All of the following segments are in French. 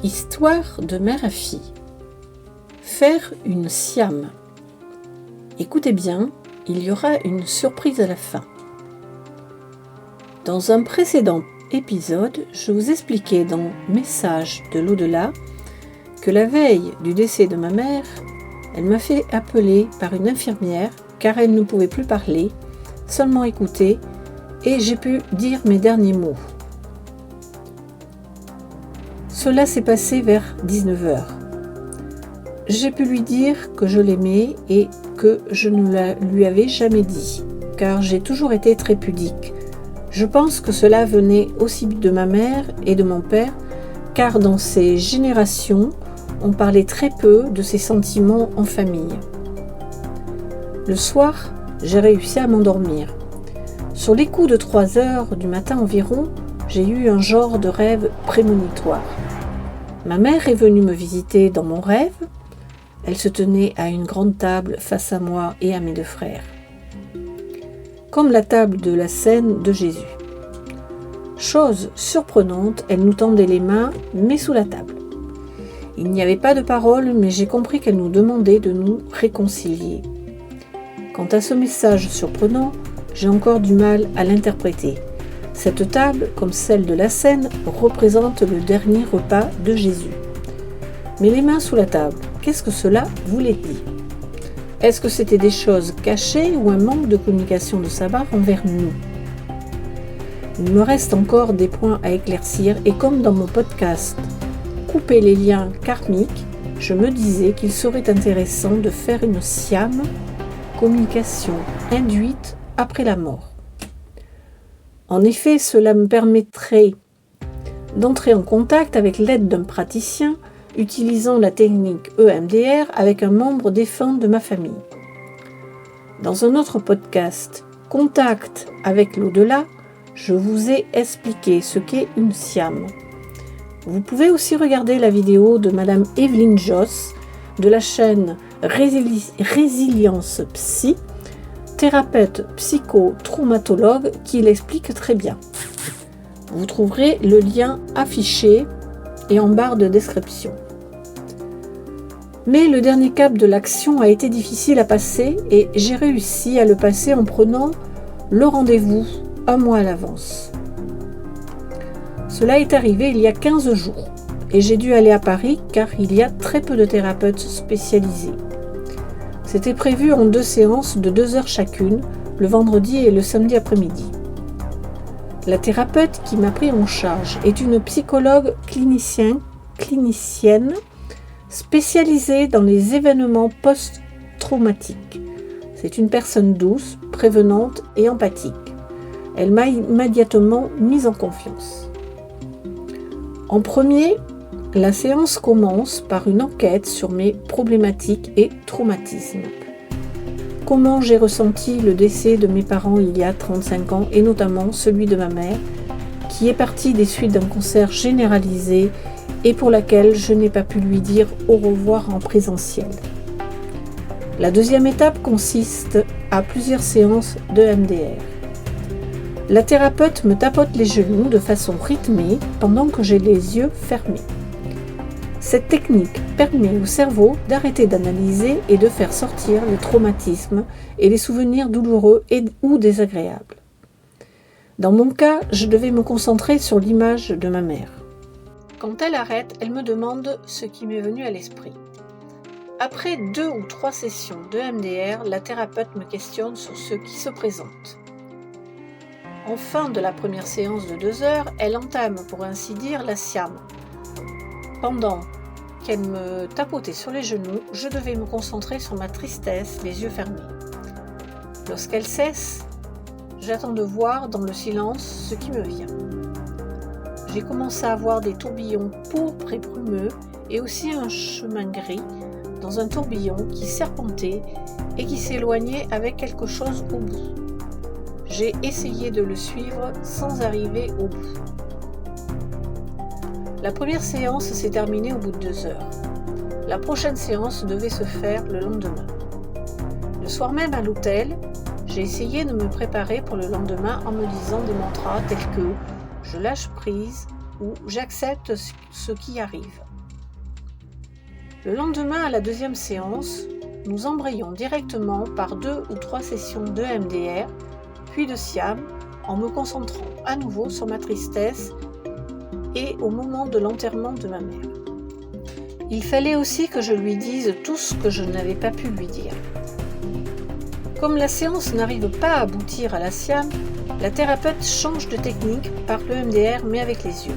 Histoire de mère à fille. Faire une siam. Écoutez bien, il y aura une surprise à la fin. Dans un précédent épisode, je vous expliquais dans Message de l'au-delà que la veille du décès de ma mère, elle m'a fait appeler par une infirmière car elle ne pouvait plus parler, seulement écouter, et j'ai pu dire mes derniers mots. Cela s'est passé vers 19h. J'ai pu lui dire que je l'aimais et que je ne lui avais jamais dit, car j'ai toujours été très pudique. Je pense que cela venait aussi de ma mère et de mon père, car dans ces générations, on parlait très peu de ses sentiments en famille. Le soir, j'ai réussi à m'endormir. Sur les coups de 3h du matin environ, j'ai eu un genre de rêve prémonitoire. Ma mère est venue me visiter dans mon rêve. Elle se tenait à une grande table face à moi et à mes 2 frères, comme la table de la scène de Jésus. Chose surprenante, elle nous tendait les mains, mais sous la table. Il n'y avait pas de parole, mais j'ai compris qu'elle nous demandait de nous réconcilier. Quant à ce message surprenant, j'ai encore du mal à l'interpréter. Cette table, comme celle de la scène, représente le dernier repas de Jésus. Mais les mains sous la table, qu'est-ce que cela voulait dire ? Est-ce que c'était des choses cachées ou un manque de communication de sa part envers nous ? Il me reste encore des points à éclaircir et comme dans mon podcast « Couper les liens karmiques », je me disais qu'il serait intéressant de faire une siam, communication induite après la mort. En effet, cela me permettrait d'entrer en contact avec l'aide d'un praticien utilisant la technique EMDR avec un membre défunt de ma famille. Dans un autre podcast, Contact avec l'au-delà, je vous ai expliqué ce qu'est une siam. Vous pouvez aussi regarder la vidéo de Madame Evelyne Joss de la chaîne Résilience Psy, thérapeute psychotraumatologue qui l'explique très bien. Vous trouverez le lien affiché et en barre de description. Mais le dernier cap de l'action a été difficile à passer et j'ai réussi à le passer en prenant le rendez-vous 1 mois à l'avance. Cela est arrivé il y a 15 jours et j'ai dû aller à Paris car il y a très peu de thérapeutes spécialisés. C'était prévu en 2 séances de 2 heures chacune, le vendredi et le samedi après-midi. La thérapeute qui m'a pris en charge est une psychologue clinicienne spécialisée dans les événements post-traumatiques. C'est une personne douce, prévenante et empathique. Elle m'a immédiatement mise en confiance. En premier, la séance commence par une enquête sur mes problématiques et traumatismes. Comment j'ai ressenti le décès de mes parents il y a 35 ans et notamment celui de ma mère, qui est partie des suites d'un cancer généralisé et pour laquelle je n'ai pas pu lui dire au revoir en présentiel. La deuxième étape consiste à plusieurs séances de MDR. La thérapeute me tapote les genoux de façon rythmée pendant que j'ai les yeux fermés. Cette technique permet au cerveau d'arrêter d'analyser et de faire sortir les traumatismes et les souvenirs douloureux ou désagréables. Dans mon cas, je devais me concentrer sur l'image de ma mère. Quand elle arrête, elle me demande ce qui m'est venu à l'esprit. Après 2 ou 3 sessions de MDR, la thérapeute me questionne sur ce qui se présente. En fin de la première séance de 2 heures, elle entame pour ainsi dire la siam. Pendant qu'elle me tapotait sur les genoux, je devais me concentrer sur ma tristesse, les yeux fermés. Lorsqu'elle cesse, j'attends de voir dans le silence ce qui me vient. J'ai commencé à voir des tourbillons pourpres et brumeux et aussi un chemin gris dans un tourbillon qui serpentait et qui s'éloignait avec quelque chose au bout. J'ai essayé de le suivre sans arriver au bout. La première séance s'est terminée au bout de 2 heures. La prochaine séance devait se faire le lendemain. Le soir même à l'hôtel, j'ai essayé de me préparer pour le lendemain en me disant des mantras tels que « Je lâche prise, où j'accepte ce qui arrive. Le lendemain, à la deuxième séance, nous embrayons directement par 2 ou 3 sessions de MDR, puis de Siam, en me concentrant à nouveau sur ma tristesse et au moment de l'enterrement de ma mère. Il fallait aussi que je lui dise tout ce que je n'avais pas pu lui dire. Comme la séance n'arrive pas à aboutir à la Siam, la thérapeute change de technique par le MDR mais avec les yeux.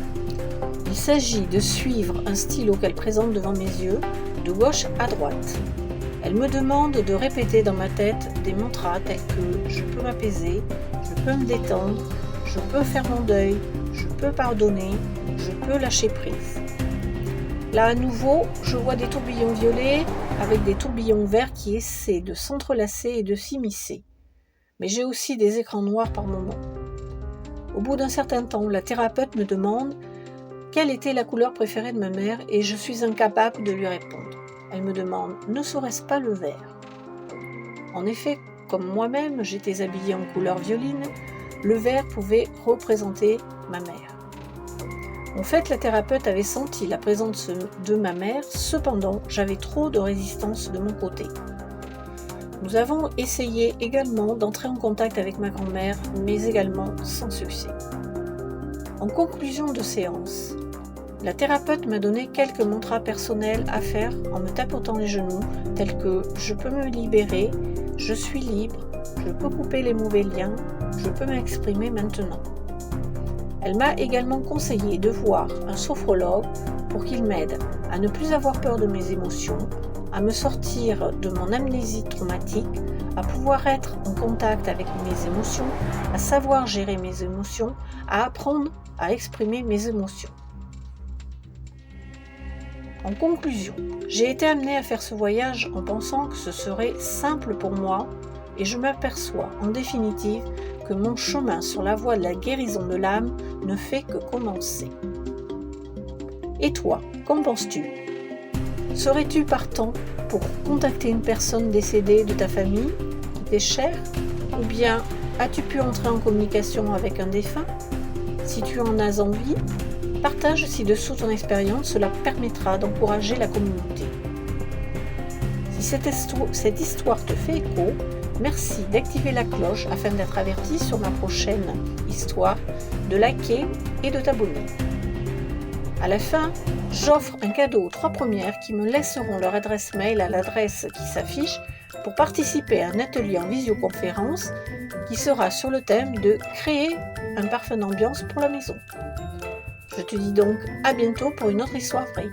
Il s'agit de suivre un stylo qu'elle présente devant mes yeux, de gauche à droite. Elle me demande de répéter dans ma tête des mantras tels que « je peux m'apaiser »,« je peux me détendre »,« je peux faire mon deuil »,« je peux pardonner »,« je peux lâcher prise ». Là à nouveau, je vois des tourbillons violets avec des tourbillons verts qui essaient de s'entrelacer et de s'immiscer. Mais j'ai aussi des écrans noirs par moments. Au bout d'un certain temps, la thérapeute me demande quelle était la couleur préférée de ma mère et je suis incapable de lui répondre. Elle me demande « ne serait-ce pas le vert ?» En effet, comme moi-même j'étais habillée en couleur violine, le vert pouvait représenter ma mère. En fait, la thérapeute avait senti la présence de ma mère, cependant j'avais trop de résistance de mon côté. Nous avons essayé également d'entrer en contact avec ma grand-mère, mais également sans succès. En conclusion de séance, la thérapeute m'a donné quelques mantras personnels à faire en me tapotant les genoux, tels que « je peux me libérer »,« je suis libre »,« je peux couper les mauvais liens »,« je peux m'exprimer maintenant ». Elle m'a également conseillé de voir un sophrologue pour qu'il m'aide à ne plus avoir peur de mes émotions, à me sortir de mon amnésie traumatique, à pouvoir être en contact avec mes émotions, à savoir gérer mes émotions, à apprendre à exprimer mes émotions. En conclusion, j'ai été amenée à faire ce voyage en pensant que ce serait simple pour moi et je m'aperçois en définitive que mon chemin sur la voie de la guérison de l'âme ne fait que commencer. Et toi, qu'en penses-tu ? Serais-tu partant pour contacter une personne décédée de ta famille, qui t'est chère ? Ou bien as-tu pu entrer en communication avec un défunt ? Si tu en as envie, partage ci-dessous ton expérience, cela permettra d'encourager la communauté. Si cette histoire te fait écho, merci d'activer la cloche afin d'être averti sur ma prochaine histoire, de liker et de t'abonner. À la fin, j'offre un cadeau aux 3 premières qui me laisseront leur adresse mail à l'adresse qui s'affiche pour participer à un atelier en visioconférence qui sera sur le thème de créer un parfum d'ambiance pour la maison. Je te dis donc à bientôt pour une autre histoire vraie.